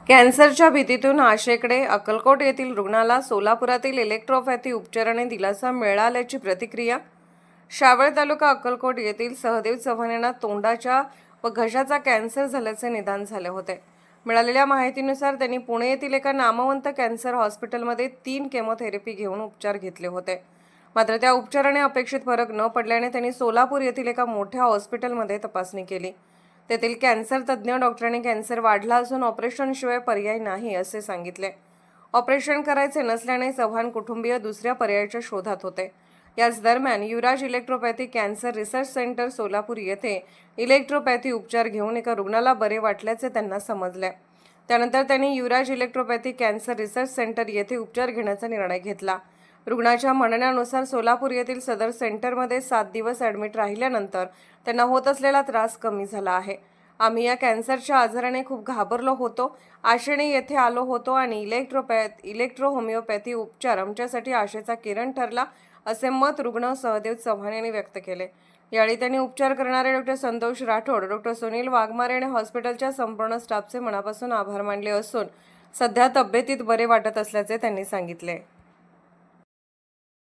कॅन्सरच्या भीतीतून आशेकडे अक्कलकोट येथील रुग्णाला सोलापुरातील इलेक्ट्रोपॅथी उपचाराने दिलासा मिळाल्याची प्रतिक्रिया. शावळ तालुका अक्कलकोट येथील सहदेव चव्हाण यांना तोंडाच्या व घशाचा कॅन्सर झाल्याचे निदान झाले होते. मिळालेल्या माहितीनुसार त्यांनी पुणे येथील एका नामवंत कॅन्सर हॉस्पिटलमध्ये 3 केमोथेरपी घेऊन उपचार घेतले होते. मात्र त्या उपचाराने अपेक्षित फरक न पडल्याने त्यांनी सोलापूर येथील एका मोठ्या हॉस्पिटलमध्ये तपासणी केली. तेथील कॅन्सर तज्ज्ञ डॉक्टरांनी कॅन्सर वाढला असून ऑपरेशनशिवाय पर्याय नाही असे सांगितले. ऑपरेशन करायचे नसल्याने चव्हाण कुटुंबीय दुसऱ्या पर्यायाच्या शोधात होते. याच दरम्यान Yuvraj electropathy cancer research center Solapur येथे इलेक्ट्रोपॅथी उपचार घेऊन एका रुग्णाला बरे वाटल्याचे त्यांना समजले. त्यानंतर त्यांनी युवराज इलेक्ट्रोपॅथी कॅन्सर रिसर्च सेंटर येथे उपचार घेण्याचा निर्णय घेतला. रुग्णाच्या म्हणण्यानुसार सोलापूर येथील सदर सेंटरमध्ये 7 दिवस ॲडमिट राहिल्यानंतर त्यांना होत असलेला त्रास कमी झाला आहे. आम्ही या कॅन्सरच्या आजाराने खूप घाबरलो होतो. आशेने येथे आलो होतो आणि इलेक्ट्रो होमिओपॅथी उपचार आमच्यासाठी आशेचा किरण ठरला असे मत रुग्ण सहदेव चव्हाण यांनी व्यक्त केले. यावेळी त्यांनी उपचार करणारे डॉक्टर संतोष राठोड, डॉक्टर सुनील वाघमारे आणि हॉस्पिटलच्या संपूर्ण स्टाफचे मनापासून आभार मानले असून सध्या तब्येतीत बरे वाटत असल्याचे त्यांनी सांगितले.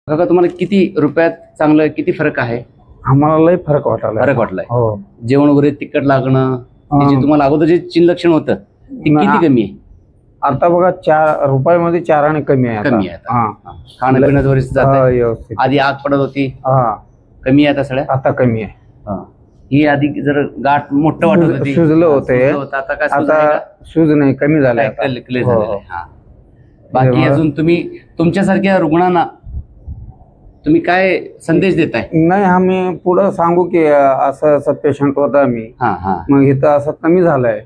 काका, तुम्हाला किती रुपयात चांगलं किती फरक आहे? आम्हाला लय फरक वाटलाय. हो, जेवण वगैरे तिखट लागणं, जे तुम्हाला अगोदर जे चिन्ह लक्षण होतं ते किती कमी आहे? आता बघा 4 रुपयामध्ये 4 आणि कमी आहे. कमी आहे. खाणं पिणं व्यवस्थित जातं. व्यवस्थित. आधी आग पडत होती, कमी आहे आता सगळ्या. आता कमी आहे. ही आधी जर गाठ मोठं वाटत होती, सुजलं होते. आता काय आता सूज नाही, कमी झालंय. क्लिअर झालेलं आहे. बाकी अजून तुम्ही तुमच्यासारख्या रुग्णांना तुम्ही काय संदेश देताय? नाही, आम्ही पुढे सांगू की असं असं पेशंट होता मी, मग इथं असं कमी झालंय,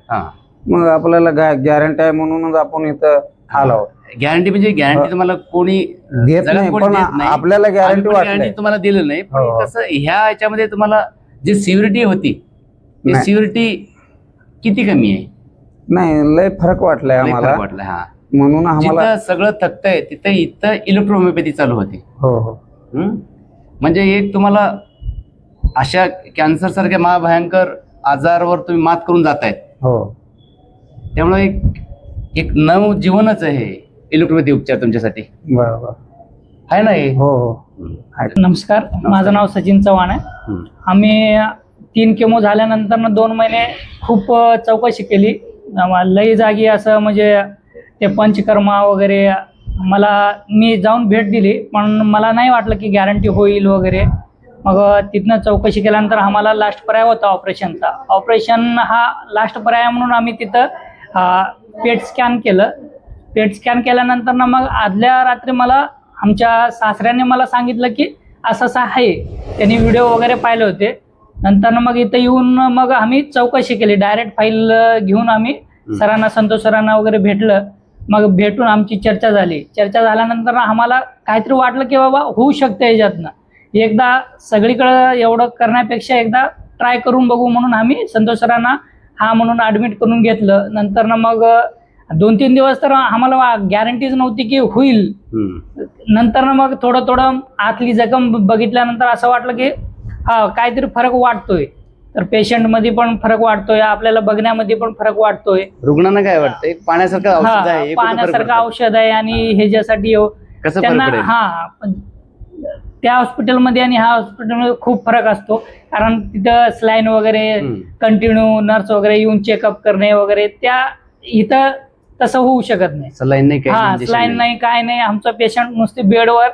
मग आपल्याला गॅरंटी आहे म्हणूनच आपण इथं आलो. गॅरंटी म्हणजे गॅरंटी तुम्हाला कोणी देत नाही, पण आपल्याला गॅरंटी वाटली. तुम्हाला दिलं नाही, पण कसं ह्या याच्यामध्ये तुम्हाला जी सिव्हिरिटी होती ती सिव्हिरिटी किती कमी आहे? नाही, लय फरक वाटलाय आम्हाला. म्हणून आम्हाला सगळं थकतंय तिथं इथं इलेक्ट्रो होमिओपॅथी चालू होती. हो हो. म्हणजे एक तुम्हाला अशा कॅन्सर सारख्या महाभयंकर आजारावर तुम्ही मात करून जातायत. हो, त्यामुळे एक नव जीवनच आहे इलेक्ट्रोपॅथी उपचार तुमच्यासाठी. बरोबर आहे ना हे? हो हो. नमस्कार, माझं नाव सचिन चव्हाण आहे. आम्ही 3 केमो झाल्यानंतर 2 महिने खूप चौकशी केली. लई जागी असं म्हणजे ते पंचकर्मा वगैरे मी जाऊन भेट दिली, पण मला नाही वाटलं की गॅरंटी होईल वगैरे. मग तिथनं चौकशी केल्यानंतर आम्हाला लास्ट पर्याय होता ऑपरेशनचा. ऑपरेशन हा लास्ट पर्याय म्हणून आम्ही तिथं पेट स्कॅन केलं. पेट स्कॅन केल्यानंतर मग आदल्या रात्री मला आमच्या सासऱ्याने मला सांगितलं की असं असं आहे. त्यांनी व्हिडिओ वगैरे पाहिले होते. नंतर मग इथं येऊन मग आम्ही चौकशी केली. डायरेक्ट फाईल घेऊन आम्ही सरांना, संतोष सरांना वगैरे भेटलं. मग भेटून आमची चर्चा झाली. चर्चा झाल्यानंतर आम्हाला काहीतरी वाटलं की बाबा होऊ शकतं याच्यातनं. एकदा सगळीकडं एवढं करण्यापेक्षा एकदा ट्राय करून बघू म्हणून आम्ही संतोष सरांना हा म्हणून ॲडमिट करून घेतलं. नंतर मग 2-3 दिवस तर आम्हाला गॅरंटीच नव्हती की होईल. नंतर मग थोडं आतली जखम बघितल्यानंतर असं वाटलं की काहीतरी फरक वाटतोय. तर पेशंटमध्ये पण फरक वाटतोय, आपल्याला बघण्यामध्ये पण फरक वाटतोय. रुग्णांना काय वाटतंय? पाण्यासारखं औषध आहे, पाण्यासारखं औषध आहे आणि ह्याच्यासाठी त्यांना त्या हॉस्पिटलमध्ये आणि ह्या हॉस्पिटलमध्ये खूप फरक असतो. कारण तिथं स्लाईन वगैरे कंटिन्यू नर्स वगैरे येऊन चेकअप करणे वगैरे, त्या इथं तसं होऊ शकत नाही. स्लाईन नाही, स्लाईन नाही, काय नाही. आमचं पेशंट नुसते बेडवर,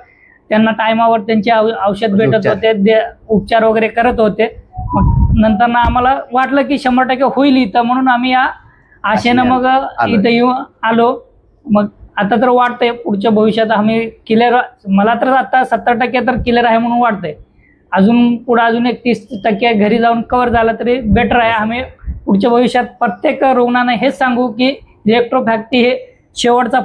त्यांना टायमावर त्यांचे औषध भेटत होते, उपचार वगैरे करत होते. मग नंतर आम्हाला वाटलं की 100% होईल इथं, म्हणून आम्ही या आशेनं मग इथं येऊन आलो. मग आता तर वाटतंय पुढच्या भविष्यात आम्ही क्लिअर, मला तर आता 70% तर क्लिअर आहे म्हणून वाटतंय. अजून एक 30% घरी जाऊन कव्हर झालं तरी बेटर आहे. आम्ही पुढच्या भविष्यात प्रत्येक रुग्णांना हेच सांगू की इलेक्ट्रोपॅथी हे शेवटचा